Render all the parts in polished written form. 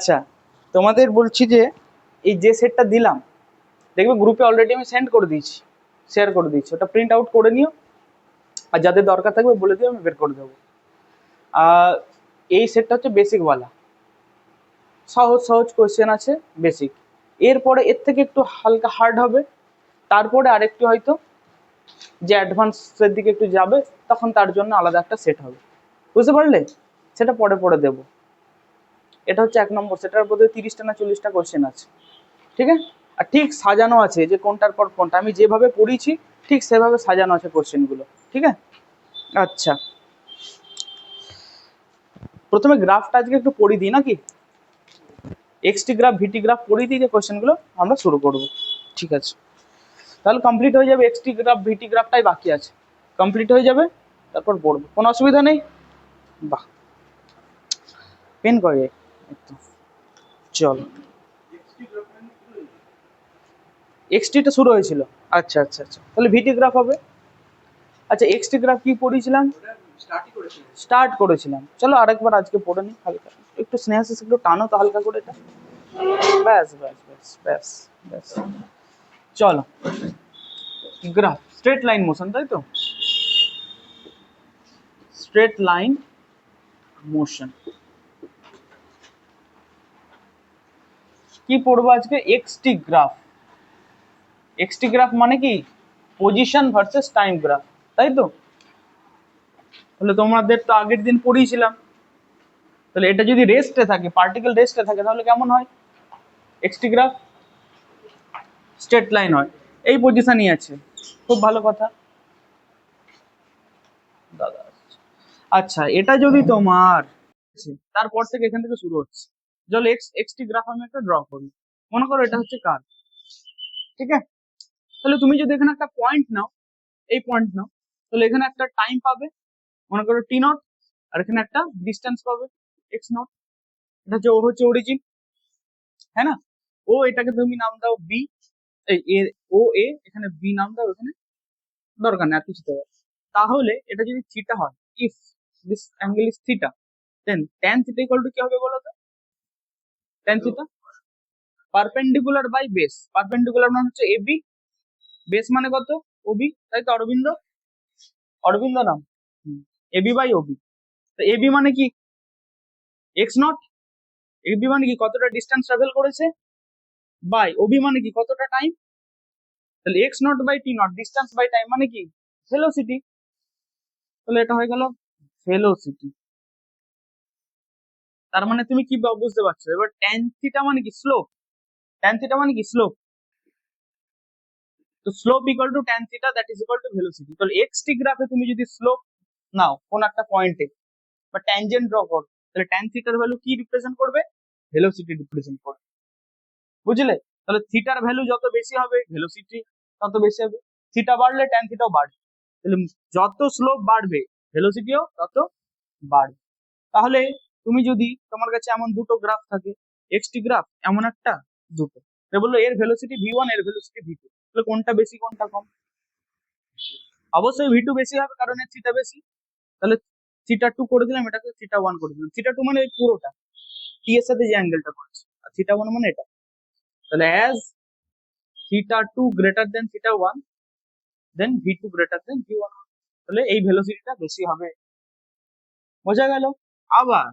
আচ্ছা, তোমাদের বলছি যে এই যে সেটটা দিলাম, দেখবে গ্রুপে অলরেডি আমি সেন্ড করে দিয়েছি, শেয়ার করে দিয়েছি, ওটা প্রিন্ট আউট করে নিও, আর যাদের দরকার থাকবে বলে দিও, আমি বের করে দেবো। আর এই সেটটা হচ্ছে বেসিক ওয়ালা, সহজ সহজ কোয়েশ্চেন আছে বেসিক। এরপরে এর থেকে একটু হালকা হার্ড হবে, তারপরে আরেকটু হয়তো যে অ্যাডভান্সের দিকে একটু যাবে, তখন তার জন্য আলাদা একটা সেট হবে। বুঝতে পারলে? সেটা পরে পরে দেবো। এটা হচ্ছে 1 নম্বর, সেটার মধ্যে 30টা না 40টা কোয়েশ্চেন আছে, ঠিক আছে? আর ঠিক সাজানো আছে যে কোনটার পর কোনটা, আমি যেভাবে পড়িয়েছি ঠিক সেভাবে সাজানো আছে কোশ্চেনগুলো, ঠিক আছে? আচ্ছা, প্রথমে গ্রাফটা আজকে একটু পড়িয়ে দিই নাকি? এক্সটি গ্রাফ ভিটি গ্রাফ পড়িয়ে দিই, যে কোশ্চেনগুলো আমরা শুরু করব। ঠিক আছে, তাহলে কমপ্লিট হয়ে যাবে, এক্সটি গ্রাফ ভিটি গ্রাফটাই বাকি আছে, কমপ্লিট হয়ে যাবে, তারপর পড়বো, কোনো অসুবিধা নেই। বাহ, পেন করে একটু, চলো। এক্সটিটা শুরু হয়েছিল, আচ্ছা আচ্ছা আচ্ছা, তাহলে ভিটি গ্রাফ হবে। আচ্ছা, এক্সটি গ্রাফ কি পড়েছিলাম? স্টার্ট করেছিলাম, চলো আরেকবার আজকে পড়ে নিই হালকা, একটু স্নেহাসিস একটু টানো তো হালকা করে এটা, ব্যাস ব্যাস ব্যাস ব্যাস ব্যাস। চলো, গ্রাফ স্ট্রেট লাইন মোশন, তাই তো? স্ট্রেট লাইন মোশন কি পড়বো আজকে? XT graph. এক্সটি গ্রাফ মানে কি? পজিশন ভার্সেস টাইম গ্রাফ, তাই তো? তাহলে তোমাদের তো আগের দিন পড়িয়েছিলাম, তাহলে এটা যদি রেস্টে থাকে, পার্টিকেল রেস্টে থাকে, তাহলে কেমন হয়? এক্সটি গ্রাফ স্ট্রেট লাইন হয়, এই পজিশনই আছে, খুব ভালো কথা দাদা। আচ্ছা, এটা যদি তোমার, তারপর থেকে এখান থেকে শুরু হচ্ছে, চলো এক্সটি গ্রাফ আমি একটা ড্র করি, মনে করো এটা হচ্ছে কার, ঠিক আছে? তাহলে তুমি যদি এখানে একটা পয়েন্ট নাও, এই পয়েন্ট নাও, তাহলে এখানে একটা টাইম পাবে, মনে করো টি নট, আর এখানে একটা ডিস্টেন্স পাবে এক্স নট। এটা হচ্ছে, ও হচ্ছে অরিজিন, হ্যাঁ না? ও, এটাকে তুমি নাম দাও বি, এই ও এ, এখানে বি নাম দাও, এখানে দরকার নেই আর কিছুতে। তাহলে এটা যদি থিটা হয়, if this angle is theta, then tan theta equal to কি হবে বলো তো? Tan theta perpendicular by base, perpendicular মানে হচ্ছে এবি, বেস মানে কত? ওবি, তাই তো? অরবিন্দ, অরবিন্দ নাম, এবি বাই ওবি। তো এবি মানে কি? X naught. এবি মানে কি? কতটা ডিস্টেন্স ট্রাভেল করেছে, বাই ওবি মানে কি? কতটা টাইম। তাহলে x naught by t naught, distance by time মানে কি? ভেলোসিটি। তাহলে এটা হয়ে গেল ভেলোসিটি। তার মানে তুমি কি বুঝতে পারছো এবার? ট্যান থিটা মানে কি? স্লোপ। ট্যান থিটা মানে কি? স্লোপ। তো slope equal to tan theta, that is equal to velocity. তাহলে এক্সটি গ্রাফে তুমি যদি স্লোপ নাও কোন একটা পয়েন্টে, বা ট্যানজেন্ট ড্র করো, তাহলে ট্যান থিটার ভ্যালু কি রিপ্রেজেন্ট করবে? ভেলোসিটি রিপ্রেজেন্ট করবে, বুঝলে? তাহলে থিটার ভ্যালু যত বেশি হবে, ভেলোসিটি তত বেশি হবে। থিটা বাড়লে ট্যান থিটাও বাড়বে, তাহলে যত স্লোপ বাড়বে ভেলোসিটিও তত বাড়বে। তাহলে তুমি যদি, তোমার কাছে এমন দুটো গ্রাফ থাকে, এক্সটি গ্রাফ এমন একটা, দুটো, বললো এর ভেলোসিটি ভি1, এর ভেলোসিটি ভি2, তাহলে কোনটা বেশি কোনটা কম? অবশ্যই ভি2 বেশি হবে, কারণ এর থিটা বেশি। তাহলে থিটা 2 করে দিলাম, এটাকে থিটা 1 করে দিলাম। থিটা 2 মানে এই পুরোটা, টি এর সাথে যে অ্যাঙ্গেলটা করেছে, আর থিটা 1 মানে এটা। তাহলে as theta 2 greater than theta 1, দেন ভি2 গ্রেটার দেন ভি1, তাহলে এই ভেলোসিটিটা বেশি হবে। বোঝা গেল? আবার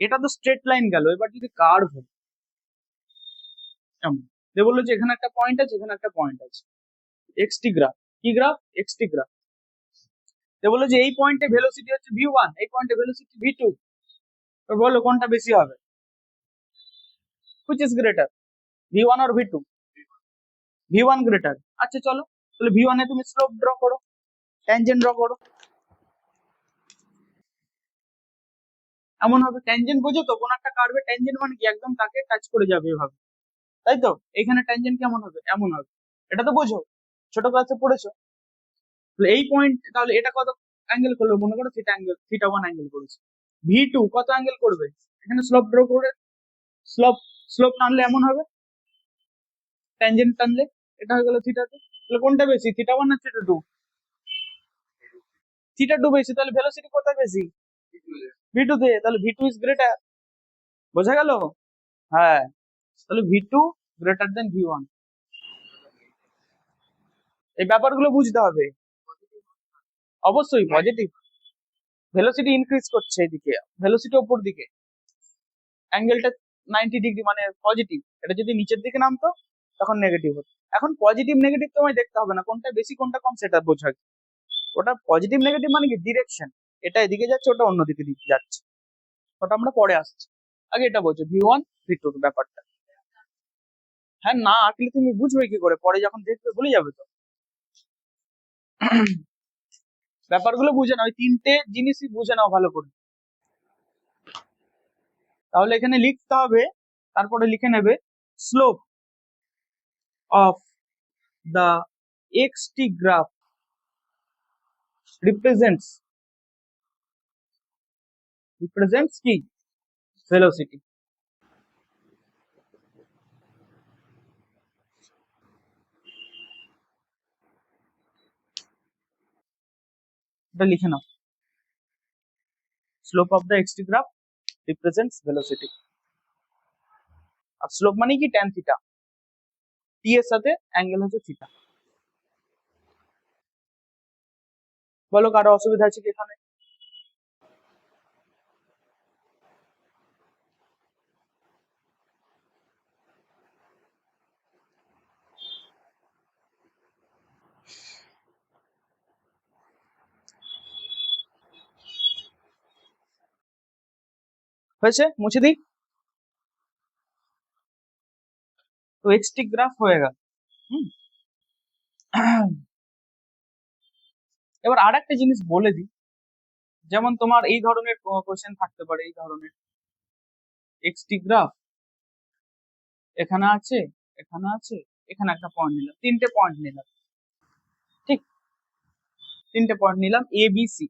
এটা তো স্ট্রেট লাইন গেল, এবার যদি কার্ভ হয় এমন, যে বললো যে এখানে একটা পয়েন্ট আছে, এখানে একটা পয়েন্ট আছে, এক্সটি গ্রাফ, কি গ্রাফ? XT graph. যে বললো যে এই পয়েন্টে ভেলোসিটি হচ্ছে ভি1, এই পয়েন্টে ভেলোসিটি ভি2, তো বলো কোনটা বেশি হবে? হুইচ ইজ গ্রেটার, ভি1 আর ভি2? V one greater. আচ্ছা চলো, তাহলে ভি1 এ তুমি স্লোপ ড্র করো, ট্যানজেন্ট ড্র করো, এমন হবে। ট্যানজেন্ট বোঝো তো? কোন একটা কার্ভে ট্যানজেন্ট মানে কি? একদম তাকে টাচ করে যাবে এভাবে, তাই তো? এখানে ট্যানজেন্ট কেমন হবে? এমন হবে, এটা তো বোঝো, ছোট ক্লাসে পড়েছো। তাহলে এই পয়েন্ট, তাহলে এটা কত অ্যাঙ্গেল করলো? মনে করো থিটা অ্যাঙ্গেল, থিটা 1 অ্যাঙ্গেল করেছে। ভি2 কত অ্যাঙ্গেল করবে? এখানে স্লোপ ড্র করে, স্লোপ স্লোপ টানলে এমন হবে, ট্যানজেন্ট টানলে এটা হয়ে গেল থিটা 2। তাহলে কোনটা বেশি, থিটা 1 না থিটা 2? থিটা 2 বেশি, তাহলে ভেলোসিটি কোথায় বেশি? ভি2 তে, তাহলে ভি2 ইজ গ্রেটার। বোঝা গেল? হ্যাঁ, তাহলে v2 গ্রেটার দেন v1। এই ব্যাপারগুলো বুঝতে হবে। অবশ্যই পজিটিভ, ভেলোসিটি ইনক্রিজ করছে এদিকে, ভেলোসিটি ওপর দিকে, অ্যাঙ্গেলটা 90 ডিগ্রি মানে পজিটিভ। এটা যদি নিচের দিকে নামতো তখন নেগেটিভ হতো। এখন পজিটিভ নেগেটিভ তোমায় দেখতে হবে না, কোনটা বেশি কোনটা কম সেটা বোঝা। ওটা পজিটিভ নেগেটিভ মানে কি ডিরেকশন, এটা এদিকে যাচ্ছে ওটা অন্যদিকে দিকে যাচ্ছে, ওটা আমরা পরে আসছি। আগে এটা বোঝো v1 v2 ব্যাপারটা। হ্যাঁ, না আঁকলে তুমি বুঝবে কি করে, পরে যখন দেখবে ভুলে যাবে তো। ব্যাপারগুলো বুঝে নাও, ওই তিনটে জিনিসই বুঝে নাও ভালো করে। তাহলে এখানে লিখতে হবে, তারপরে লিখে নেবে slope of the xt graph represents কি velocity। এটা লিখে নাও, slope of the xt graph represents velocity. আর স্লোপ মানে কি ট্যান থিটা, টি এর সাথে অ্যাঙ্গেল হচ্ছে থিটা। বলো কারো অসুবিধা আছে কি এখানে? হয়েছে, মুছে দিই। তো এক্সটি গ্রাফ হয়ে গেল। হুম। এবার আর একটা জিনিস বলে দিই, যেমন তোমার এই ধরনের কোশ্চেন থাকতে পারে, এই ধরনের এক্সটি গ্রাফ এখানে আছে, এখানে আছে, এখানে একটা পয়েন্ট নিলাম, তিনটে পয়েন্ট নিলাম, ঠিক, তিনটে পয়েন্ট নিলাম এ বি সি।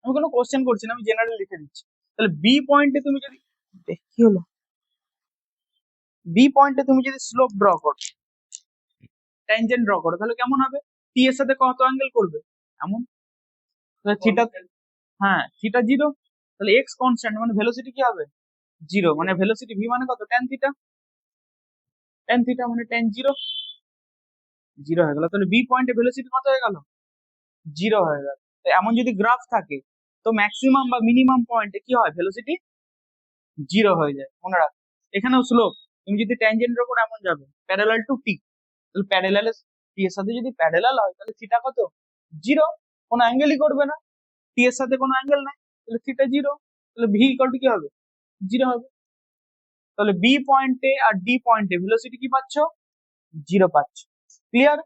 আমি কোনো কোশ্চেন করছি না, আমি জেনারেল লিখে দিচ্ছি। তাহলে বি পয়েন্টে তুমি যদি, কি হলো, বি পয়েন্টে তুমি যদি স্লোপ ড্র করো, ট্যানজেন্ট ড্র করো, তাহলে কেমন হবে? টি এর সাথে কত অ্যাঙ্গেল করবে এমন, থিটা, হ্যাঁ থিটা জিরো, তাহলে এক্স কনস্ট্যান্ট মানে ভেলোসিটি কি হবে? জিরো, মানে ভেলোসিটি ভি মানে কত? ট্যান থিটা, ট্যান থিটা মানে ট্যান জিরো, জিরো হয়ে গেল। তাহলে বি পয়েন্টে ভেলোসিটি কত হয়ে গেল? জিরো হয়ে গেল। তো এমন যদি গ্রাফ থাকে তো ম্যাক্সিমাম বা মিনিমাম পয়েন্টে কি হয়? ভেলোসিটি জিরো হয়ে যায়, মনে রাখো। এখানেও স্লোপ, তুমি যদি ট্যানজেন্ট করে এমন যাবে প্যারালাল টু টি, তাহলে প্যারালাল টি এর সাথে যদি প্যারালাল হয় তাহলে থিটা কত? জিরো, কোনো অ্যাঙ্গেলই করবে না, টি এর সাথে কোনো অ্যাঙ্গেল নাই, তাহলে থিটা জিরো, তাহলে ভি ইকুয়াল টু কি হবে? জিরো হবে। তাহলে বি পয়েন্টে আর ডি পয়েন্টে ভেলোসিটি কি পাচ্ছ? জিরো পাচ্ছ। ক্লিয়ার?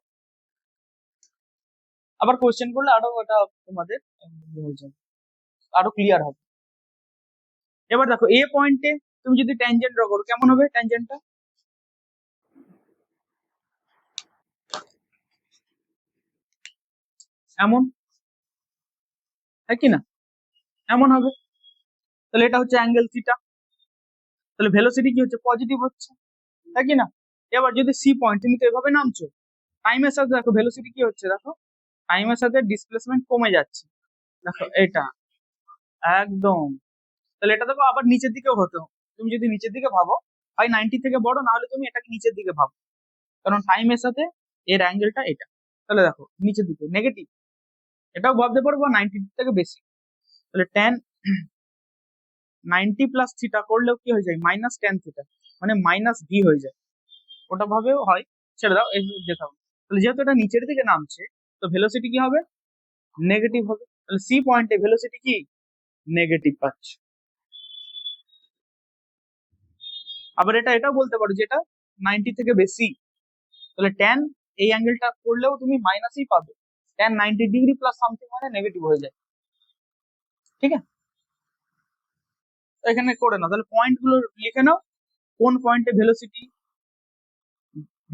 আবার কোশ্চেন করলে আরো ওটা তোমাদের হয়ে যাবে, আরো ক্লিয়ার হবে। এবার দেখো এ পয়েন্টে তুমি যদি ট্যানজেন্ট ড্র করো কেমন হবে ট্যানজেন্টটা? এমন, তাই কি না? এমন হবে। তাহলে এটা হচ্ছে অ্যাঙ্গেল থিটা, তাহলে ভেলোসিটি কি হচ্ছে? পজিটিভ হচ্ছে, তাই কি না? এবার যদি সি পয়েন্ট, তুমি তো এভাবে নামছো, টাইমের সাথে দেখো ভেলোসিটি কি হচ্ছে, দেখো টাইমের সাথে ডিসপ্লেসমেন্ট কমে যাচ্ছে, দেখো এটা একদম। তাহলে এটা দেখো আবার নিচের দিকেও হতো, তুমি যদি নিচের দিকে ভাবো, হয় 90 থেকে বড়, না হলে তুমি এটাকে নিচের দিকে ভাবো, কারণ টাইমের সাথে এর অ্যাঙ্গেলটা এটা। তাহলে দেখো নিচের দিকে নেগেটিভ, এটাও ভাবতে পারবো 90 থেকে বেশি। তাহলে ট্যান 90 প্লাস থিটা করলেও কি হয়ে যায়? মাইনাস ট্যান থিটা, মানে মাইনাস ভি হয়ে যায়। ওটা ভাবেও হয়, ছেড়ে দাও, এই দেখাবো। তাহলে যেহেতু এটা নিচের দিকে নামছে, তো ভেলোসিটি কি হবে? নেগেটিভ হবে। তাহলে সি পয়েন্টে ভেলোসিটি কি? নেগেটিভ পাচ্ছে। আবার এটাও বলতে পারো যে এটা 90 থেকে বেশি, তাহলে ট্যান এই অ্যাঙ্গেলটা করলেও তুমি মাইনাসই পাবে, ট্যান 90 ডিগ্রি প্লাস সামথিং মানে নেগেটিভ হয়ে যায়, ঠিক আছে? তো এখানে করে নাও, তাহলে পয়েন্ট গুলো লিখে নাও, কোন পয়েন্টে ভেলোসিটি,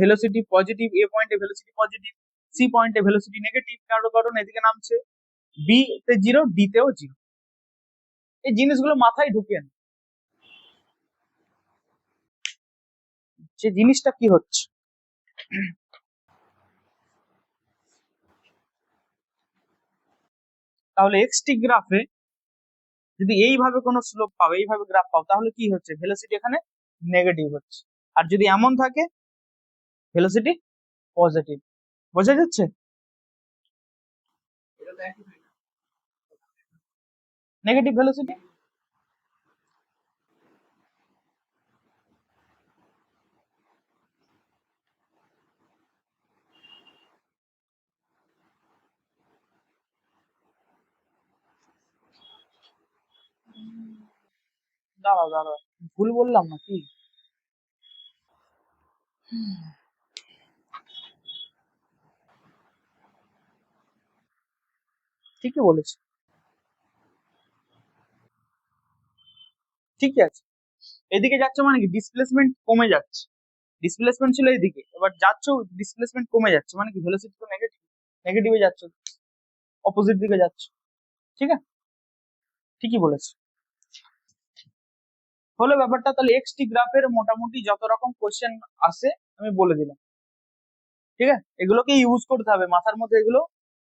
ভেলোসিটি পজিটিভ, এ পয়েন্টে ভেলোসিটি পজিটিভ, সি পয়েন্টে ভেলোসিটি নেগেটিভ, কারণ এদিকে নামছে, বি তে জিরো, ডি তেও জিরো। এই জিনিসগুলো মাথায় ঢুকিয়ে নাও, যে জিনিসটা কি হচ্ছে। তাহলে এক্সটি গ্রাফে যদি এইভাবে কোনো স্লোপ পাও, এইভাবে গ্রাফ পাও, তাহলে কি হচ্ছে, ভেলোসিটি এখানে নেগেটিভ হচ্ছে। আর যদি এমন থাকে, ভেলোসিটি পজিটিভ। বোঝা যাচ্ছে? Negative velocity. দাঁড়াও দাঁড়াও, ভুল বললাম নাকি? ঠিকই বলেছি, ঠিকই আছে। এদিকে যাচ্ছ মানে কি, ডিসপ্লেসমেন্ট কমে যাচ্ছে। ডিসপ্লেসমেন্ট ছিল এইদিকে, এবার যাচ্ছ ডিসপ্লেসমেন্ট কমে যাচ্ছে, মানে কি ভেলোসিটি তো নেগেটিভ, নেগেটিভে যাচ্ছ, অপোজিট দিকে যাচ্ছ। ঠিক আছে, ঠিকই বলেছি। হলো ব্যাপারটা। তাহলে এক্সটি গ্রাফের মোটামুটি যত রকম কোশ্চেন আসে আমি বলে দিলাম। ঠিক আছে, এগুলোকে ইউজ করতে হবে, মাথার মধ্যে এগুলো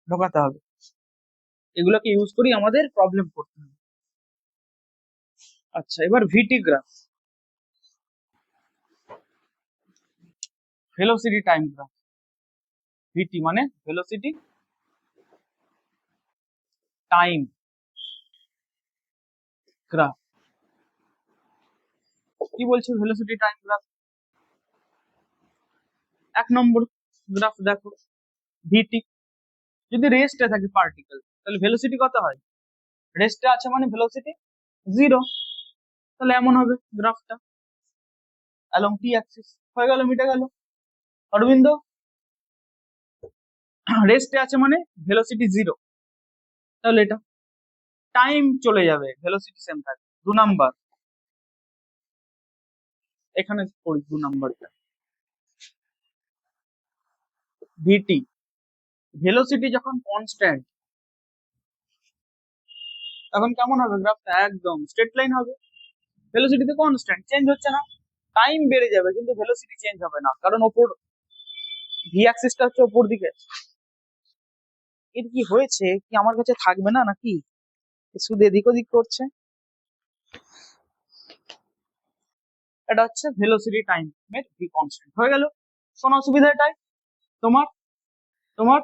ঢোকাতে হবে, এগুলোকে ইউজ করি আমাদের প্রবলেম করতে হবে। আচ্ছা, এবার ভিটি গ্রাফ, ভেলোসিটি টাইম গ্রাফ। ভিটি মানে ভেলোসিটি টাইম গ্রাফ। কি বলছে ভেলোসিটি টাইম গ্রাফ? এক নম্বর গ্রাফ দেখো, ভিটি যদি রেস্টে থাকে পার্টিকেল, তাহলে ভেলোসিটি কত হয়? রেস্টে আছে মানে ভেলোসিটি জিরো। তাহলে এমন হবে গ্রাফটা অ্যালং টি অ্যাক্সিস। হয়ে গেল, মিটে গেল। অরবিন্দ, রেস্টে আছে মানে ভেলোসিটি জিরো, তাহলে এটা টাইম চলে যাবে, ভেলোসিটি সেম থাকবে। 2 নাম্বার, এখানে করি 2 নাম্বারটা, ভিটি ভেলোসিটি যখন কনস্ট্যান্ট, তখন কেমন হবে গ্রাফটা? একদম স্ট্রেট লাইন হবে। ভেলোসিটি তো কনস্ট্যান্ট, চেঞ্জ হচ্ছে না। টাইম বেড়ে যাবে কিন্তু ভেলোসিটি চেঞ্জ হবে না, কারণ ওপর ভি অ্যাক্সিসটা হচ্ছে ওপর দিকে। এর কি হয়েছে, কি আমার কাছে থাকবে না নাকি? শুধু এদিক ওদিক করছে। এটা হচ্ছে ভেলোসিটি টাইম এর ভি কনস্ট্যান্ট। হয়ে গেল, কোন অসুবিধা এটাই তোমার? তোমার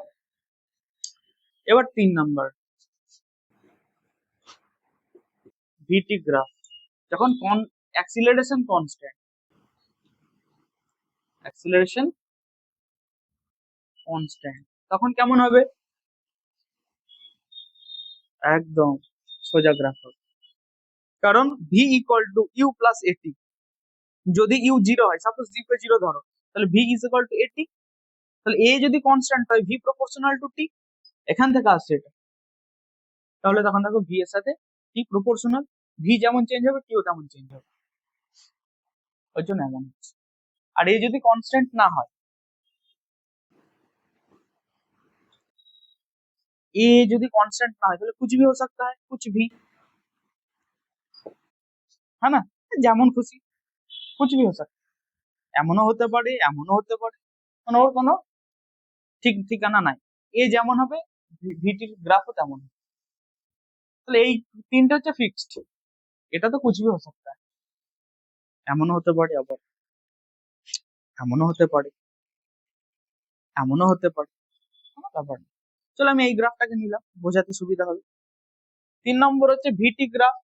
এবার 3 নাম্বার, ভিটি গ্রাফ যখন অ্যাক্সিলারেশন কনস্ট্যান্ট, অ্যাক্সিলারেশন কনস্ট্যান্ট, তখন কেমন হবে? একদম সোজা গ্রাফ হবে, কারণ v equal to u plus at. যদি ইউ জিরো হয়, সাপোজ জি কে জিরো ধরো, তাহলে ভি ইজ ইকুয়াল টু এটি। তাহলে এ যদি কনস্ট্যান্ট হয়, ভি প্রপোর্শনাল টু টি, এখান থেকে আসছে এটা। তাহলে তখন দেখো ভি এর সাথে টি প্রপোর্শনাল, ভি যেমন চেঞ্জ হবে টিও তেমন চেঞ্জ হবে, ওই জন্য এমন হচ্ছে। আর এ যদি কনস্ট্যান্ট না হয়, ए যদি কনস্ট্যান্ট না হয়, তাহলে कुछ भी हो सकता है, कुछ भी, है ना? যেমন খুশি कुछ भी हो सकता है, এমনও হতে পারে, এমনও হতে পারে, মানে ওর কোনো ঠিক ঠিকানা নাই। এ যেমন হবে, ভিটির গ্রাফও তেমন হবে। তাহলে এই তিনটা হচ্ছে ফিক্সড, এটা তো कुछ भी हो सकता है, এমনও হতে পারে, আবার এমনও হতে পারে, এমনও হতে পারে, কোনো ব্যাপার না। চলো আমি এই গ্রাফটাকে নিলাম, বোঝাতে সুবিধা হবে। 3 নম্বর হচ্ছে ভিটি গ্রাফ,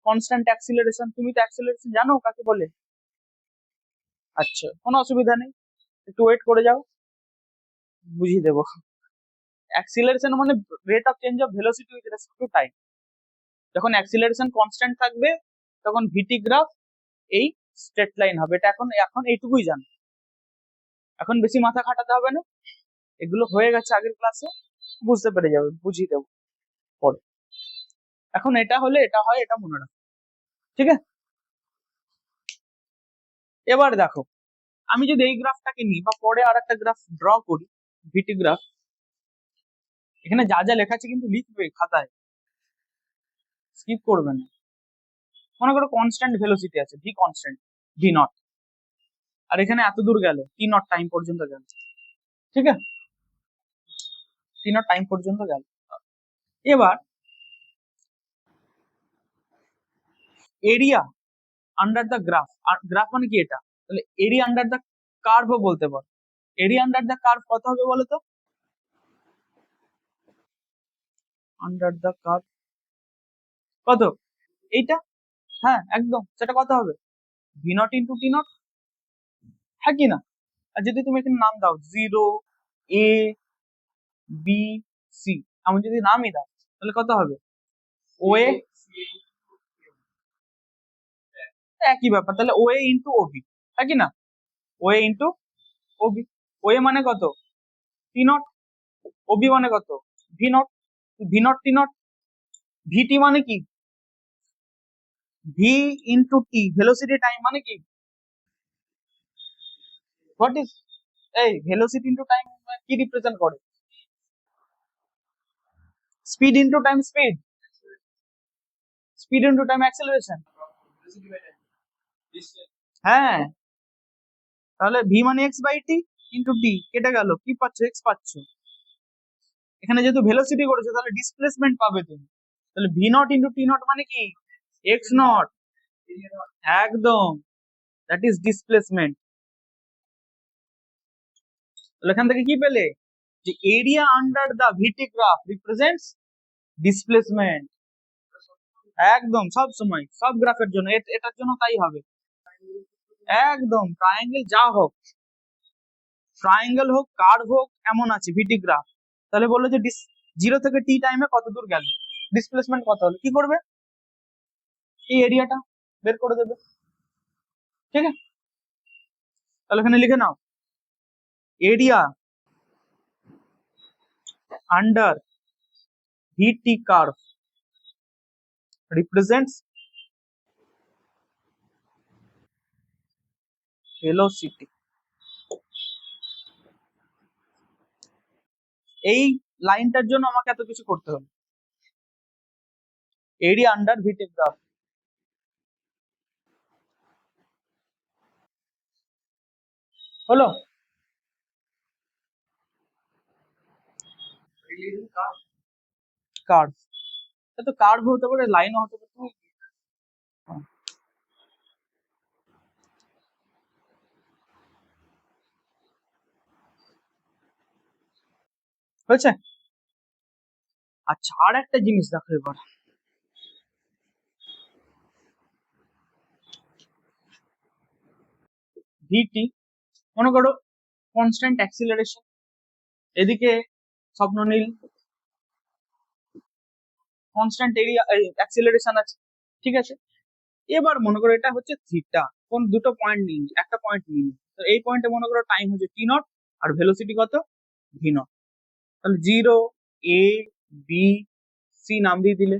কনস্ট্যান্ট অ্যাক্সিলারেশন। তুমি তো অ্যাক্সিলারেশন জানো কাকে বলে? আচ্ছা, কোনো অসুবিধা নেই, একটু ওয়েট করে যাও, বুঝিয়ে দেবো। অ্যাক্সিলারেশন মানে rate of change of velocity with respect to time. যখন অ্যাক্সিলারেশন কনস্ট্যান্ট থাকবে, তখন ভিটি গ্রাফ এই স্ট্রেট লাইন হবে। এটা এখন এখন এইটুকুই জানো, এখন বেশি মাথা খাটাতে হবে না, এগুলো হয়ে গেছে আগের ক্লাসে, বুঝতে পেরে যাবে, বুঝিয়ে দেবো পরে। এখন এটা হলে এটা হয়, এটা মনে রাখো, ঠিক আছে? এবার দেখো, আমি যদি এই গ্রাফটাকে নিই বা পরে আর একটা গ্রাফ ড্র করি, ভিটি গ্রাফ, এখানে যা যা লেখা আছে কিন্তু লিখবে খাতায়, স্কিপ করবে না। মনে করো কনস্ট্যান্ট ভেলোসিটি আছে, ভি কনস্ট্যান্ট, ভি নট, আর এখানে এত দূর গেল, টি নট টাইম পর্যন্ত গেল, ঠিক আছে? টি নট টাইম পর্যন্ত গেল। এবার এরিয়া আন্ডার দ্য গ্রাফ, আর গ্রাফ মানে কি এটা, তাহলে এরিয়া আন্ডার দ্য কার্ভও বলতে পারো। এরিয়া আন্ডার দ্য কার্ভ কত হবে বলো তো? আন্ডার দ্য কার্ভ কত? এইটা, হ্যাঁ একদম, সেটা কত হবে? V naught into t not, হ্যাঁ কি না? আর যদি তুমি এখানে নাম দাও 0 A B C, আমি যদি নামই দাও তাহলে কত হবে? ওএ, একই ব্যাপার, তাহলে ওএ ইন্টু ওবি, হ্যাঁ কি না? ওএ ইন্টু ওবি, ওএ মানে কত? টি নট, ওবি মানে কত? V nought, V nought T nought, VT মানে কি? V into T, velocity time মানে কি? হোয়াট ইজ, এই ভেলোসিটি ইন্টু টাইম কি রিপ্রেজেন্ট করে? Speed into time speed, speed into time acceleration. হ্যাঁ, তাহলে ভি মানে X by T into T, কেটে গেল, কি পাচ্ছ? এক্স পাচ্ছ। এখানে যেহেতু ভেলোসিটি করেছো তাহলে ডিসপ্লেসমেন্ট পাবে তুমি, তাহলে v naught into t naught মানে কি? এক্স নট, একদম, দ্যাট ইজ ডিসপ্লেসমেন্ট। তাহলে এখান থেকে কি পেলে? যে area under the VT graph represents displacement, একদম সব সময় সব গ্রাফের জন্য, এটার জন্য তাই হবে। একদম, ট্রায়াঙ্গেল যা হোক, ট্রায়াঙ্গেল হোক কার্ভ হোক, এমন আছে ভিটি গ্রাফ, তাহলে বললো যে 0 থেকে টি টাইমে কত দূর গেল, ডিসপ্লেসমেন্ট কত হলো, কি করবে? এই এরিয়াটা বের করে দেবে, ঠিক আছে? তাহলে এখানে লিখে নাও, এরিয়া আন্ডার ভিটি কার্ভ represents velocity। এই লাইনটার জন্য আমাকে এত কিছু করতে হবে, এরিয়া আন্ডার ভিটি গ্রাফ, হলো? কার্ভ, তো কার্ভ হতে পারে, লাইনও হতে পারে, হয়েছে? আচ্ছা, আর একটা জিনিস দেখো এবার, ভিটি মনে করো কনস্ট্যান্ট অ্যাক্সিলারেশন, এদিকে স্বপ্ননীল কনস্ট্যান্ট এরিয়া অ্যাক্সিলারেশন আছে, ঠিক আছে? এবার মনে করো এটা হচ্ছে থিটা, কোন দুটো পয়েন্ট নিন, একটা পয়েন্ট নিন, তো এই পয়েন্টে মনে করো টাইম হচ্ছে টি নট আর ভেলোসিটি কত? ভি নট, তাহলে 0 A B C নাম দিয়ে দিলে,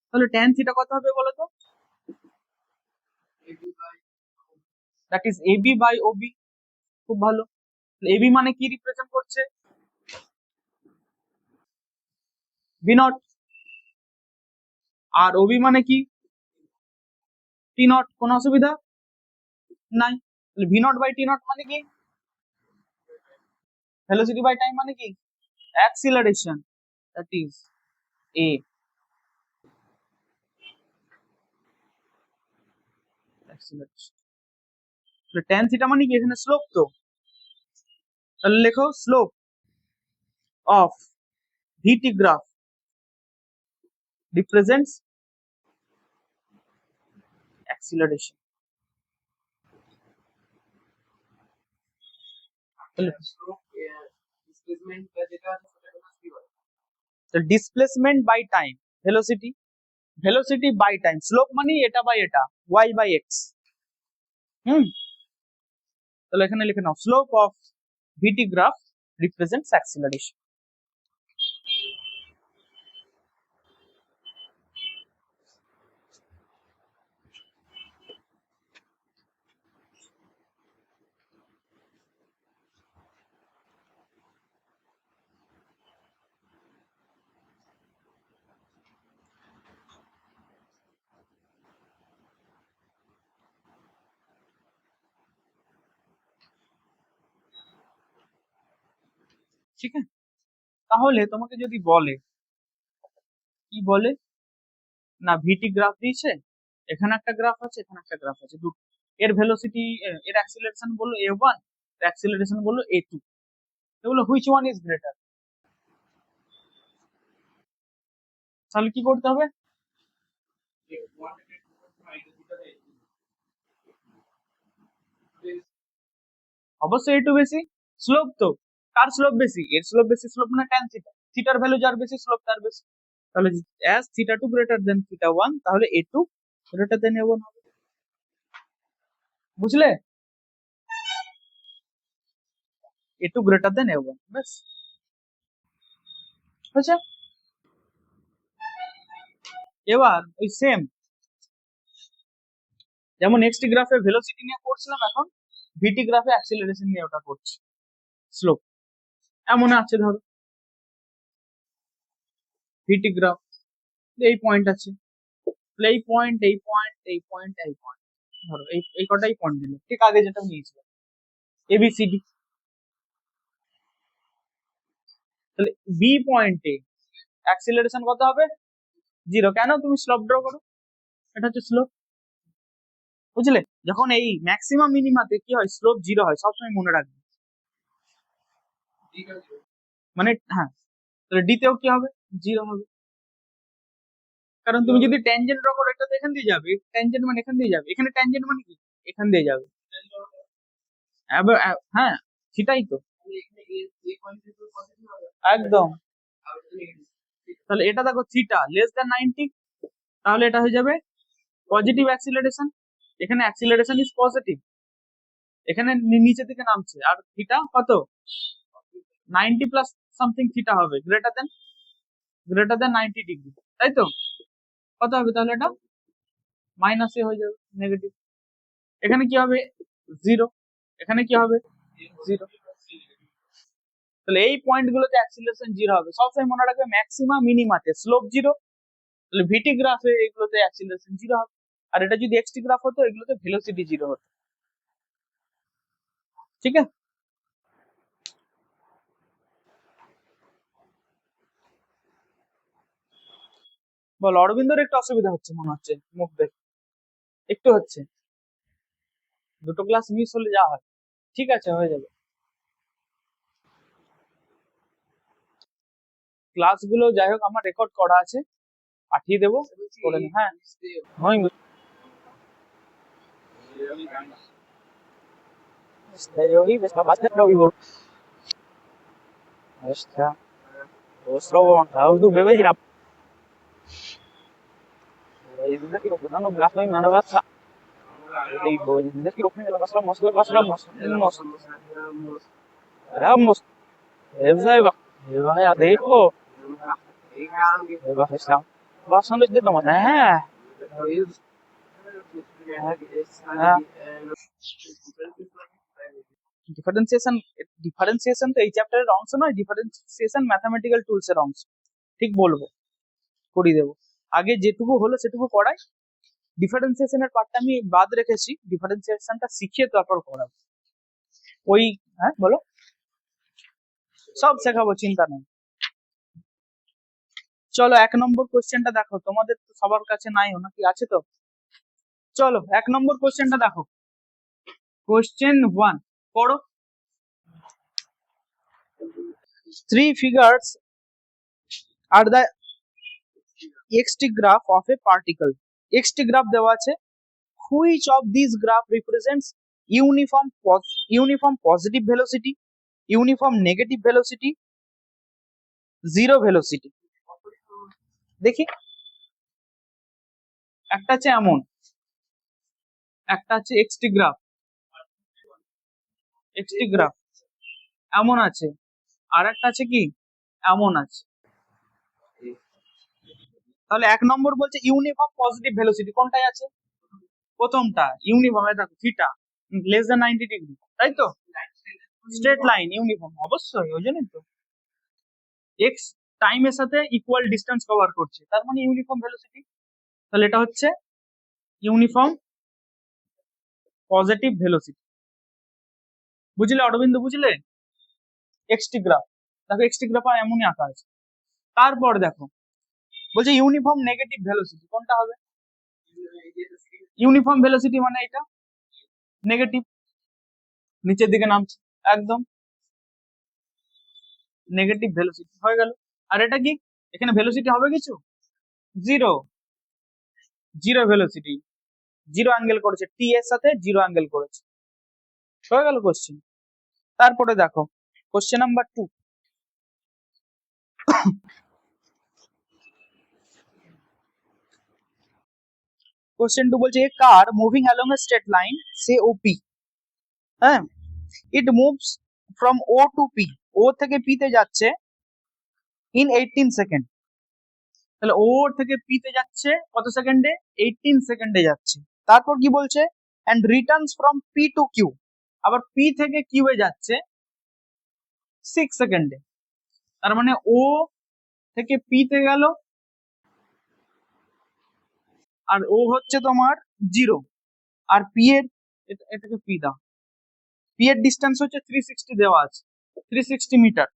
তাহলে ট্যান থিটা কত হবে বলো তো? That is AB by OB, খুব ভালো। এবি মানে কি রিপ্রেজেন্ট করছে? ভি নট, আর ওবি মানে কি? টি নট, কোনো অসুবিধা নাই। তাহলে v naught by t naught মানে কি? ভেলোসিটি বাই টাইম মানে কি? Acceleration, that is a, acceleration. তাহলে ট্যান থিটা মানে কি? এখানে স্লোপ তো, তাহলে লেখো slope of VT graph represents acceleration। Displacement by time, velocity, velocity by time, slope মানে এটা বাই এটা, y বাই এক্স। হুম, তাহলে এখানে লিখে নাও, slope of VT graph represents acceleration. ঠিক আছে, তাহলে তোমাকে যদি বলে, কি বলে, না ভিটি গ্রাফ দিয়েছে, এখানে একটা গ্রাফ আছে, এখানে একটা গ্রাফ আছে, দুটো। এর ভেলোসিটি, এর অ্যাক্সিলারেশন বললো a1, এর অ্যাক্সিলারেশন বললো a2। এগুলো হুইচ ওয়ান ইজ গ্রেটার? তাহলে কি করতে হবে? অবশ্যই একটু বেশি। স্লোপ তো, কার স্লোপ বেশি? এর স্লোপ বেশি, স্লোপ না ট্যান থিটা, থিটার ভ্যালু যার বেশি স্লোপ তার বেশি। তাহলে as theta two greater than theta one, তাহলে a two greater than a one হবে। বুঝলে? A two greater than a one, ব্যাস হয়েছে। এবার ওই সেম যেমন এক্সটি গ্রাফে ভেলোসিটি নিয়ে করছিলাম, এখন ভিটি গ্রাফে অ্যাক্সিলারেশন নিয়ে ওটা করছি, স্লোপ। এমন আছে ধরো ভিটি গ্রাফ, এই পয়েন্ট আছে, এই পয়েন্ট, এই পয়েন্ট, এই পয়েন্ট, এই পয়েন্ট, ধরো এই কটাই পয়েন্ট দিল, ঠিক আগে যেটা নিয়েছিল এবিসিডি। তাহলে বি পয়েন্টে অ্যাক্সিলারেশন কত হবে? 0। কেন? তুমি স্লোপ ড্র করো, এটা হচ্ছে স্লোপ। বুঝলে? যখন এই ম্যাক্সিমাম মিনিমাতে কি হয়, স্লোপ 0 হয়, সবসময় মনে রাখবে। মানে হ্যাঁ, তাহলে ডিতেও কি হবে? 0 হবে। কারণ তুমি যদি ট্যানজেন্ট ড্র করো, এটা তো এখান দিয়ে যাবে, ট্যানজেন্ট মানে এখান দিয়ে যাবে, এখানে ট্যানজেন্ট মানে কি এখান দিয়ে যাবে। হ্যাঁ, সেটাই তো একদম। তাহলে এটা দেখো থিটা লেস দ্যান 90, তাহলে এটা হয়ে যাবে পজিটিভ অ্যাক্সিলারেশন। এখানে অ্যাক্সিলারেশন ইজ পজিটিভ, এখানে নিচে থেকে নামছে, আর থিটা কত? 90 প্লাস সামথিং থিটা হবে, গ্রেটার দেন 90 ডিগ্রি, তাই তো? কত হবে তাহলে? এটা মাইনাসে হয়ে যাবে, নেগেটিভ। এখানে কি হবে? 0। এখানে কি হবে? 0। তাহলে এই পয়েন্ট গুলোতে অ্যাক্সিলারেশন 0 হবে। সবসময় মনে রাখবে ম্যাক্সিমাম মিনিমাতে স্লোপ 0, তাহলে ভিটি গ্রাফে এগুলোতে অ্যাক্সিলারেশন 0 হবে। আর এটা যদি এক্সটি গ্রাফ হতো, এগুলোতে ভেলোসিটি 0 হতো। ঠিক আছে? বল, অরবিন্দর একটু অসুবিধা হচ্ছে মনে হচ্ছে, মুখ দেখে একটু হচ্ছে। দুটো ক্লাস মিস হলে যা হয়। ঠিক আছে, হয়ে যাবে। ক্লাসগুলো যাই হোক আমার রেকর্ড করা আছে, পাঠিয়ে দেবো, করে নে। হ্যাঁ, Stai questa parte proprio questa lo trovo tu beve di la que lo ponen los brazos y me pasa digo es que lo ponen la pasamos vamos ya dejo va a estar pasando este toma differentiation, differentiation তো এই চ্যাপ্টারের অংশ নয়, differentiation mathematical tools এর অংশ। ঠিক বলবো, করিয়ে দেবো। আগে যেটুকু হলো সেটুকু করাই, ডিফারেন্সিয়েশনের পার্টটা আমি বাদ রেখেছি, ডিফারেন্সিয়েশনটা শিখিয়ে তারপর করাবো। ওই হ্যাঁ বলো, সব শেখাবো, চিন্তা নেই। চলো 1 নম্বর কোশ্চেনটা দেখো, তোমাদের তো সবার কাছে নাই, নাকি আছে? তো চলো 1 নম্বর কোশ্চেনটা দেখো। কোশ্চেন 1 পড়ো। 3 figures are the xt graph of a particle. xt graph দেওয়া আছে, which of these graph represents uniform positive velocity, uniform negative velocity, zero velocity? দেখি, একটা আছে এমন, একটা আছে xt গ্রাফ, এমন আছে, আর একটা আছে কি এমন আছে। তাহলে 1 নম্বর বলছে ইউনিফর্ম পজিটিভ ভেলোসিটি, কোনটাই আছে? প্রথমটা ইউনিফর্ম, দেখো থিটা লেস দ্যান 90 ডিগ্রি, তাই তো? স্ট্রেট লাইন ইউনিফর্ম, অবশ্যই, ওই জন্যই তো এক্স টাইমের সাথে ইকুয়াল ডিস্টেন্স কভার করছে, তার মানে ইউনিফর্ম ভেলোসিটি। তাহলে এটা হচ্ছে ইউনিফর্ম পজিটিভ ভেলোসিটি। বুঝলে অরবিন্দ, বুঝলে? এক্সটি গ্রাফ দেখো, এক্সটি গ্রাফ এমনই আঁকা আছে। তারপর দেখো বলছে ইউনিফর্ম নেগেটিভ ভেলোসিটি, কোনটা হবে? ইউনিফর্ম ভেলোসিটি মানে এটা নেগেটিভ, নিচের দিকে নামছে, একদম নেগেটিভ ভেলোসিটি হয়ে গেল। আর এটা কি, এখানে ভেলোসিটি হবে কিছু? Zero, zero velocity, zero angle করেছে, টি এর সাথে জিরো অ্যাঙ্গেল করেছে, হয়ে গেল কোশ্চেন। তারপরে দেখো কোশ্চেন নাম্বার 2। কোশ্চেন 2 বলছে a car moving along a straight line say OP, হ্যাঁ, it moves from O to P, O থেকে পি তে যাচ্ছে ইন 18 সেকেন্ড। তাহলে ও থেকে পি তে যাচ্ছে কত সেকেন্ডে? 18 সেকেন্ডে যাচ্ছে। তারপর কি বলছে? And returns from P to Q, আবার পি থেকে কিউ এ যাচ্ছে 6 সেকেন্ডে। তার মানে ও থেকে পি তে গেল, আর ও হচ্ছে তোমার 0, আর পি এর, এটাকে পি দাও, পি এর ডিস্টেন্স হচ্ছে 360 দেওয়া আছে, 360 মিটার।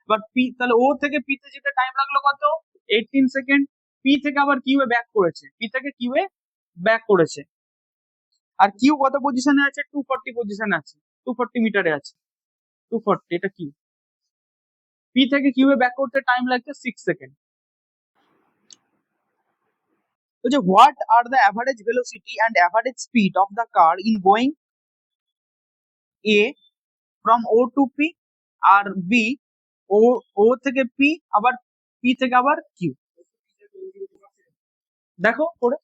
এবার পি, তাহলে ও থেকে পি তে যেতে টাইম লাগলো কত? 18 সেকেন্ড। পি থেকে আবার কিউ এ ব্যাক করেছে, পি থেকে কিউ এ ব্যাক করেছে। আর কিউ কত পজিশনে আছে? 240 পজিশনে আছে, 240 মিটারে আছে, 240, এটা কিউ। পি থেকে কিউ এ ব্যাক করতে টাইম লাগছে 6 সেকেন্ড। বলছে what are the average velocity and average speed of the car in going a from O to P, আর বি ও, ও থেকে পি, আবার পি থেকে আবার কিউ। দেখো করে,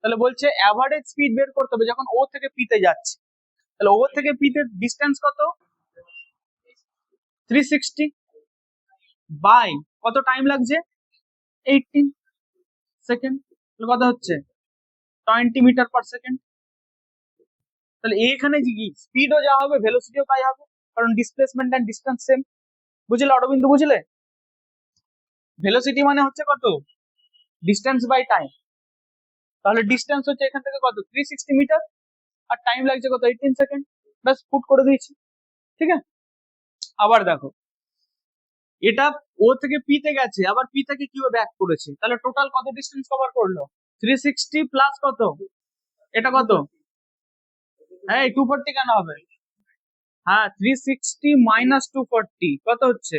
তাহলে বলছে অ্যাভারেজ স্পিড বের করতে হবে যখন ও থেকে পি তে যাচ্ছে। তাহলে ও থেকে পি তে ডিস্টেন্স কত? 360 বাই কত টাইম লাগছে? 18 সেকেন্ড। তাহলে কত হচ্ছে? 20 মিটার পার সেকেন্ড। তাহলে এইখানে কি স্পিডও যা হবে ভেলোসিটিও তাই হবে, কারণ ডিসপ্লেসমেন্ট এন্ড ডিস্টেন্স সেম। বুঝলে অরবিন্দু, বুঝলে? ভেলোসিটি মানে হচ্ছে কত? Distance by time. তাহলে ডিস্টেন্স হচ্ছে এখান থেকে কত? 360 মিটার, আর টাইম লাগছে কত? 18 সেকেন্ড। ব্যাস, পুট করে দিয়েছি, ঠিক আছে। আবার দেখো, এটা ও থেকে পি তে গেছে, আবার পি থেকে কিউ এ ব্যাক করেছে, তাহলে টোটাল কত ডিস্টেন্স কভার করলো? 360 প্লাস কত? এটা কত? হ্যাঁ 240 কেন হবে? হ্যাঁ 360 মাইনাস 240 কত হচ্ছে?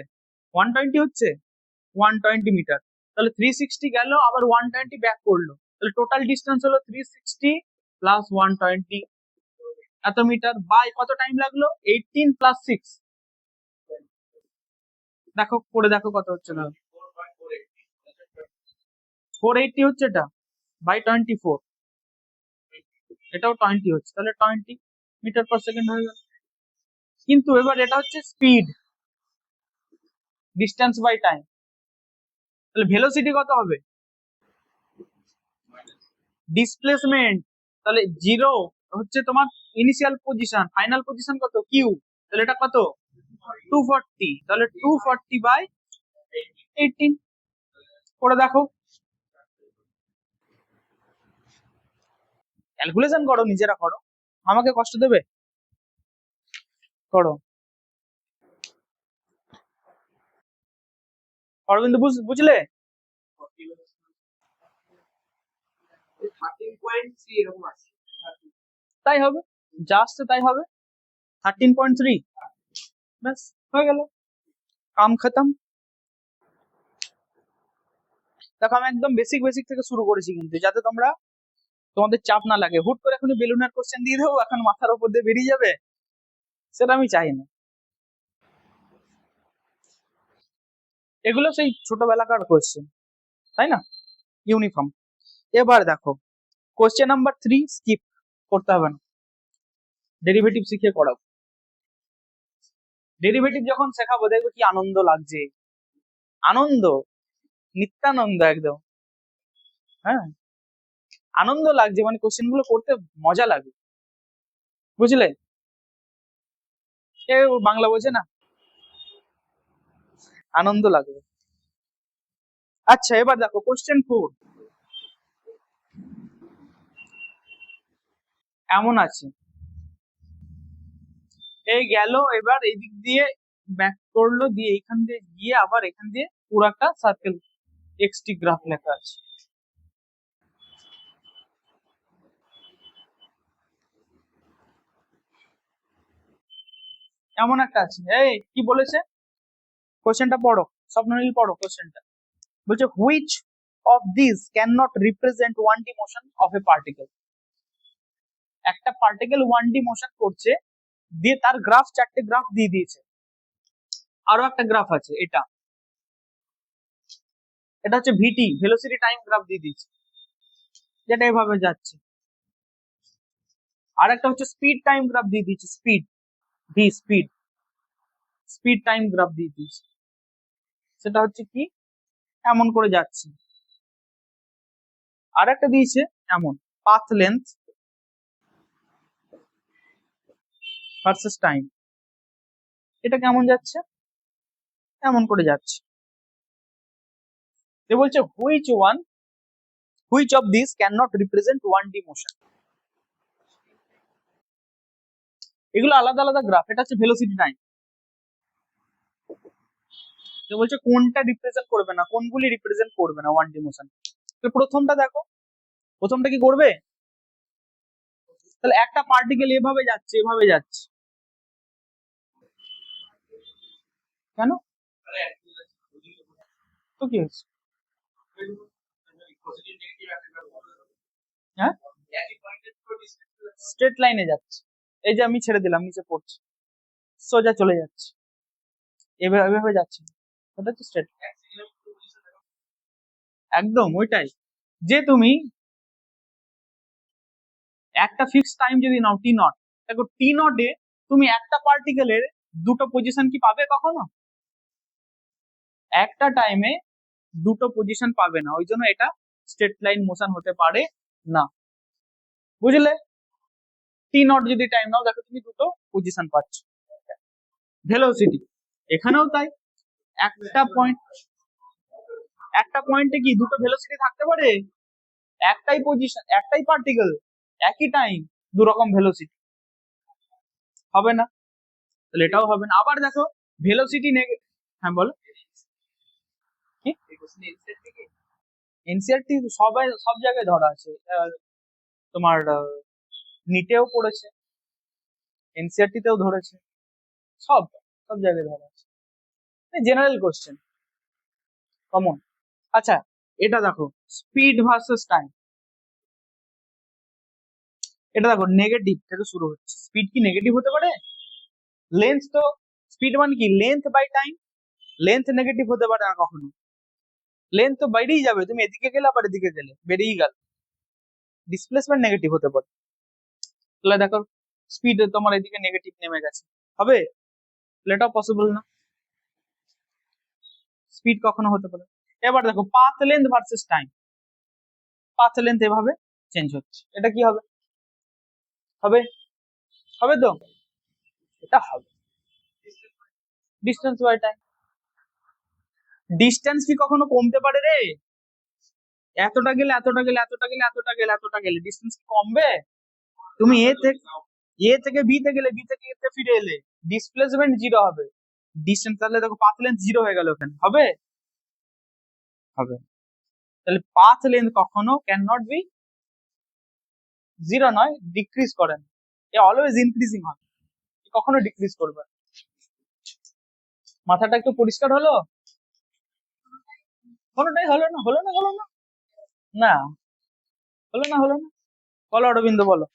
120 হচ্ছে, 120 মিটার। তাহলে 360 গেল, আবার 120 ব্যাক করলো, তাহলে টোটাল ডিস্টেন্স হলো 360 প্লাস 120 এত মিটার, বাই কত টাইম লাগলো? 18 প্লাস 6, দেখো করে দেখো কত হচ্ছে না। 480 হচ্ছে এটা, বাই 24, এটাও 20 হচ্ছে, তাহলে 20 মিটার পার সেকেন্ড হয়ে গেল। কিন্তু এবার এটা হচ্ছে স্পিড, ডিস্টেন্স বাই টাইম, তাহলে ভেলোসিটি কত হবে? ডিসপ্লেসমেন্ট, তাহলে জিরো হচ্ছে তোমার ইনিশিয়াল পজিশন, ফাইনাল পজিশন কত? কিউ, তাহলে এটা কত? 240, তাহলে 240 বাই 18, করে দেখো, ক্যালকুলেশন করো, নিজেরা করো, আমাকে কষ্ট দেবে, করো। অরবিন্দ বুঝলে? তাই হবে, যা আসছে তাই হবে, 13.3, ব্যাস হয়ে গেল, কাম খতম। দেখো আমি একদম বেসিক বেসিক থেকে শুরু করেছি কিন্তু, যাতে তোমরা, তোমাদের চাপ না লাগে, হুট করে এখনই বেলুনের কোশ্চেন দিয়ে দেবো, এখন মাথার উপর দিয়ে বেরিয়ে যাবে, সেটা আমি চাই না। এগুলো সেই ছোটবেলাকার কোশ্চেন, তাই না, ইউনিফর্ম। এবার দেখো কোশ্চেন নাম্বার 3 স্কিপ করতে হবে না, ডেরিভেটিভ শিখে করাবো। ডেরিভেটিভ যখন শেখাবো দেখবে কি আনন্দ লাগছে, আনন্দ, নিত্যানন্দ একদম, হ্যাঁ আনন্দ লাগছে, মানে কোশ্চেন গুলো করতে মজা লাগে, বুঝলে? কেউ বাংলা বোঝে না, আনন্দ লাগবে। আচ্ছা এবার দেখো কোশ্চেন 4 এমন আছে, এই গেল, এবার এই দিক দিয়ে ব্যাক করলো, দিয়ে এখান দিয়ে গিয়ে আবার এখান দিয়ে পুরো একটা সার্কেল, এক্সটি গ্রাফ লেখা আছে। এমন একটা আছে, এই কি বলেছে কোশ্চেনটা পড়ো, স্বপ্ননীল পড়ো কোশ্চেনটা। বলছে which of this can not represent one D motion of A particle. একটা পার্টিকেল ওয়ান ডি মোশন করছে, দিয়ে তার গ্রাফ, চারটে গ্রাফ দিয়ে দিয়েছে। আরো একটা গ্রাফ আছে, এটা এটা হচ্ছে ভিটি, ভেলোসিটি টাইম গ্রাফ দিয়ে দিয়েছে, যেটা এভাবে যাচ্ছে। আর একটা হচ্ছে স্পিড টাইম গ্রাফ দিয়ে দিয়েছে, speed V, speed speed time graph দিয়ে দিয়েছে। সেটা হচ্ছে কি, এমন করে যাচ্ছে। আর একটা দিয়েছে এমন, পাথ লেন্থ ভার্সেস টাইম। এটা কেমন যাচ্ছে, এমন করে যাচ্ছে। এ বলছে which of this can not represent one D motion. এগুলো আলাদা আলাদা গ্রাফ, এটা হচ্ছে ভেলোসিটি টাইম। তো বলছে কোনটা রিপ্রেজেন্ট করবে না, কোনগুলি রিপ্রেজেন্ট করবে না ওয়ান ডি মোশন। তো প্রথমটা দেখো, প্রথমটা কি করবে, তাহলে একটা পার্টিকেল এভাবে যাচ্ছে, এভাবে যাচ্ছে, কেন, তো কি হচ্ছে, হ্যাঁ স্ট্রেট লাইনে যাচ্ছে। এই যে আমি ছেড়ে দিলাম, নিচে পড়ছে, সোজা চলে যাচ্ছে, এভাবে এভাবে যাচ্ছে, ওটা হচ্ছে স্ট্রেট। একদম ওইটাই, যে তুমি একটা ফিক্স টাইম যদি নাও টি নট, দেখো টি নটে তুমি একটা পার্টিকেলের দুটো পজিশন কি পাবে কখনো, একটা টাইমে দুটো পজিশন পাবে না, ওই জন্য এটা স্ট্রেট লাইন মোশন হতে পারে না, বুঝলে। টি নট যদি টাইম নাও, দেখো তুমি দুটো পজিশন পাচ্ছ। ভেলোসিটি এখানেও তাই, একটা পয়েন্ট, একটা পয়েন্টে কি দুটো ভেলোসিটি থাকতে পারে, একটাই পজিশন, একটাই পার্টিকেল, একই টাইম, দু রকম ভেলোসিটি, হবে না। তাহলে এটাও হবে না। আবার দেখো ভেলোসিটি হ্যাঁ বলো কি, এনসিআরটি সবাই সব জায়গায় ধরা আছে, তোমার নিটেও পড়েছে, এনসিআরটি তেও ধরেছে, সব সব জায়গায় ধরা আছে, জেনারেল কোশ্চেন, কমন। আচ্ছা এটা দেখো, স্পিড ভার্সেস টাইম। এটা দেখো নেগেটিভ থেকে শুরু হচ্ছে, স্পিড কি নেগেটিভ হতে পারে, লেন্থ তো, স্পিড মানে কি length by time, length negative হতে পারে না কখনো, লেন্থ তো বেরিয়েই যাবে, তুমি এদিকে গেলে আবার এদিকে গেলে বেরিয়ে গেল, ডিসপ্লেসমেন্ট নেগেটিভ হতে পারে। তাহলে দেখো স্পিড তোমার এদিকে নেগেটিভ নেমে গেছে, হবে, এটাও পসিবল না, স্পিড কখনো হতে পারে। এবার দেখো path length versus time, path length এভাবে চেঞ্জ হচ্ছে, এটা কি হবে, হবে, হবে তো, এটা হবে, ডিস্টেন্স বাই টাইম। ডিস্টেন্স কি কখনো কমতে পারে রে, এতটা গেলে এতটা গেলে এতটা গেলে এতটা গেলে এতটা গেলে ডিস্টেন্স কি কমবে, তুমি এ থেকে বি তে গেলে, বি থেকে এ তে ফিরে এলে, ডিসপ্লেসমেন্ট জিরো হবে, ডিস্টেন্স, তাহলে দেখো পাথ লেন্থ জিরো হয়ে গেল ওখানে, হবে, হবে। তাহলে পাথ লেন্থ কখনো ক্যান নট বি জিরো, নয় ডিক্রিজ করে না, এ অলওয়েজ ইনক্রিজিং হবে, কখনো ডিক্রিজ করবে না। মাথাটা একটু পরিষ্কার হলো, কোনোটাই হলো না, হলো না, হলো না, না হলো না, হলো না, বলো অরবিন্দ বলো,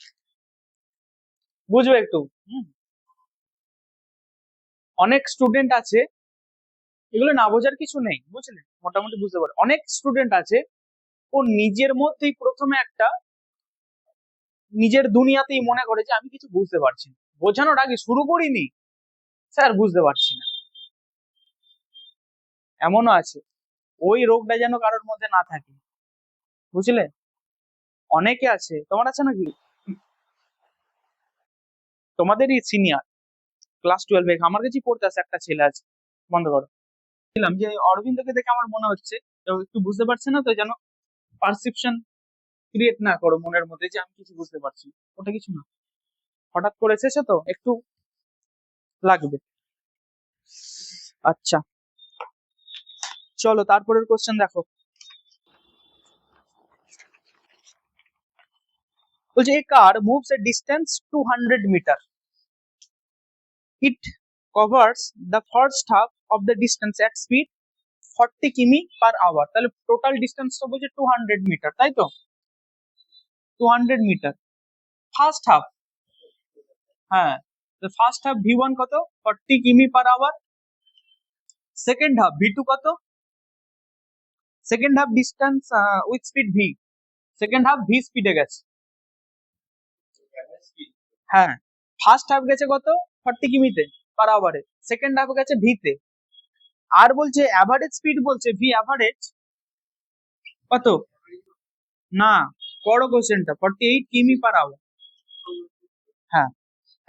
বুঝবে একটু। অনেক স্টুডেন্ট আছে, এগুলো না বোঝার কিছু নেই, বুঝলে, মোটামুটি বুঝতে পারে। অনেক স্টুডেন্ট আছে ও নিজের মধ্যেই প্রথমে একটা নিজের দুনিয়াতেই মনে করে যে আমি কিছু বুঝতে পারছি না, বোঝানোর আগে শুরু করিনি, স্যার বুঝতে পারছি না। এমনও আছে, ওই রোগটা যেন কারোর মধ্যে না থাকে, বুঝলে, অনেকে আছে, তোমার আছে নাকি, তোমাদেরই সিনিয়র, ক্লাস 12 আমার কাছেই পড়তে আসে একটা ছেলে আছে, বন্ধ করো, বললাম যে অরবিন্দকে দেখে আমার মনে হচ্ছে একটু বুঝতে পারছে না, তো যেন পারসেপশন ক্রিয়েট না করো মনের মধ্যে যে আমি কিছু বুঝতে পারছি, ওটা কিছু না, হঠাৎ করে এসেছে তো একটু লাগবে। আচ্ছা চলো তারপরের কোশ্চেন দেখো, বলছে a car moves a distance 200 meter. It covers the first half of the distance at speed 40 কিমি per hour. তাহলে টোটাল ডিস্টেন্স তো বলছে 200 মিটার, তাই তো? 200 মিটার ফার্স্ট হাফ, হ্যাঁ, তো ফার্স্ট হাফ v1 কত? 40 কিমি per hour. Second half v2 কত? Second half distance with speed v, second half v স্পিডে গেছে, হ্যাঁ। ফার্স্ট হাফ গেছে কত? 40 কিমিতে পার আওয়ারে, সেকেন্ড হাফ গেছে v তে। আর বলছে অ্যাভারেজ স্পিড, বলছে v অ্যাভারেজ কত? না, বড় কোশ্চেনটা 48 কিমি পার আওয়ার, হ্যাঁ।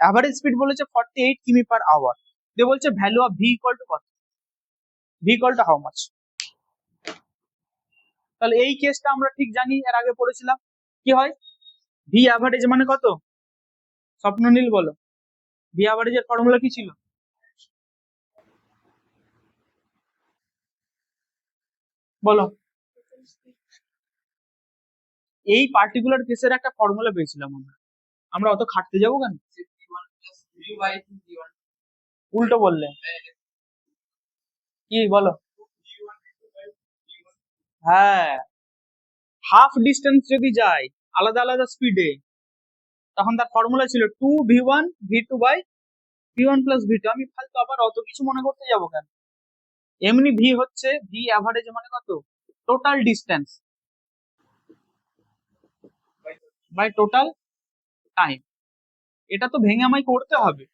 অ্যাভারেজ স্পিড বলেছে 48 কিমি পার আওয়ার, দিয়ে বলছে value of V equal to কত? V equal to how much? তাহলে এই কেসটা আমরা ঠিক জানি, এর আগে পড়েছিলাম। কি হয়? ভি অ্যাভারেজ মানে কত? স্বপ্ননীল বলো, ভি অ্যাভারেজের ফর্মুলা কি ছিল? বলো। এই পার্টিকুলার কেসের একটা ফর্মুলা পেয়েছিলাম আমরা, আমরা অত খাটতে যাবো কেন? উল্টো বললে কি বলো? হ্যাঁ, হাফ ডিস্টেন্স যদি যায় আলাদা আলাদা স্পিডে, তখন তার ফর্মুলা ছিল 2v1 v2 by v1 plus v2। আমি ফালতু আবার অত কিছু মনে করতে যাবো কেন? এমনি ভি হচ্ছে, ভি অ্যাভারেজ মানে কত? Total distance by total time. এটা তো ভেঙে আমায় করতে হবে,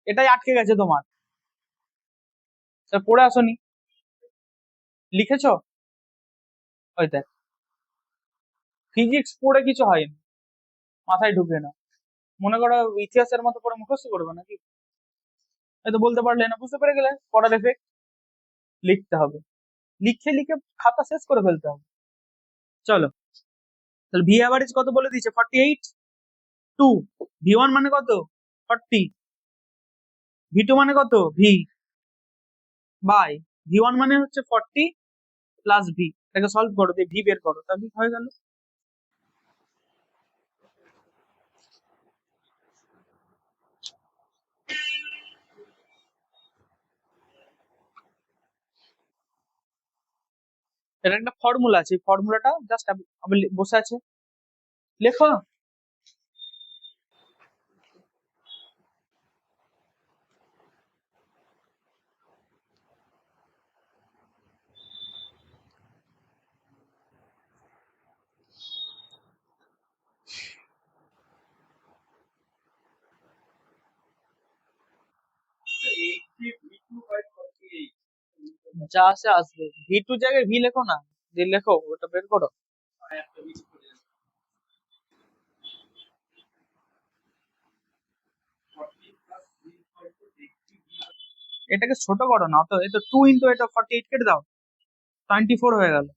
এটাই আটকে গেছে তোমার, পড়ে আসনি, লিখেছো? ওই দেখ, ফিজিক্স পড়ে কিছু হয়নি, মাথায় ঢুকে না। মনে করো ইতিহাসের মতো পড়ে মুখস্থ করবে নাকি? হয়তো বলতে পারলে না, বুঝতে পেরে গেলে পড়ার এফেক্ট। লিখতে হবে, লিখে লিখে খাতা শেষ করে ফেলতে হবে। চলো, তাহলে ভি অ্যাভারেজ কত বলে দিয়েছে? 48। 2 v1 মানে কত? 40, v2 মানে কত? ভি বাই v1 মানে হচ্ছে 40 প্লাস ভি। এটাকে সলভ করো, দিয়ে ভি বের করো, তাহলে হয়ে গেল। এটা একটা ফর্মুলা আছে, এই ফর্মুলাটা জাস্ট বসে আছে, লেখো। যা আসে আসবে, v2 জায়গায় ভি লেখো না, যে লেখো ওটা বের করো। এটাকে ছোট করো না, তো এই তো 2 ইন্টু এটা 48 কেটে দাও, 24 হয়ে গেল।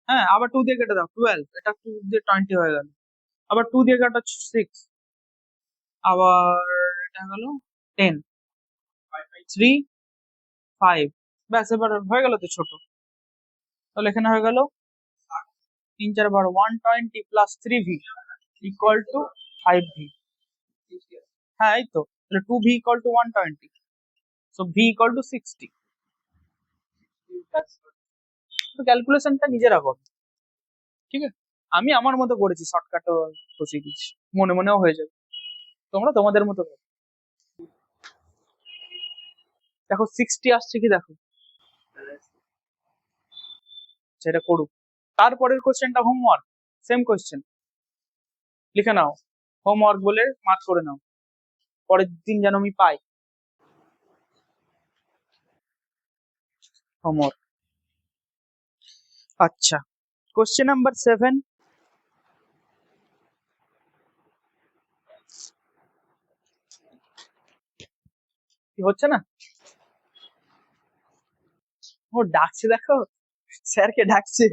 হ্যাঁ, আবার 2 দিয়ে কেটে দাও 12, এটা 2 দিয়ে 20 হয়ে গেল। আবার 2 দিয়ে কাটো 6, আবার এটা গেল 10, 3, 5, ব্যাস এবার হয়ে গেল তো ছোট। তাহলে এখানে হয়ে গেল 3 4 12, 120 plus 3v equal to 5v। হ্যাঁ, এই তো, তাহলে 2v equal to 120, so v equal to 60। তো ক্যালকুলেশনটা নিজেরা করো, ঠিক আছে? আমি আমার মতো করেছি, শর্টকাটও বসিয়ে দিচ্ছি, মনে মনেও হয়ে যাবে, তোমরা তোমাদের মতো করো। দেখো 60 আসছে কি, দেখো সেটা করুক। তারপরের কোশ্চেনটা হোমওয়ার্ক, সেম কোশ্চেন লিখে নাও, হোমওয়ার্ক বলে মার্ক করে নাও, পরের দিন যেন আমি পাই হোমওয়ার্ক। আচ্ছা, কোশ্চেন নাম্বার 7, কি হচ্ছে না? ও ডাকছে, দেখো স্যারকে ডাকছে।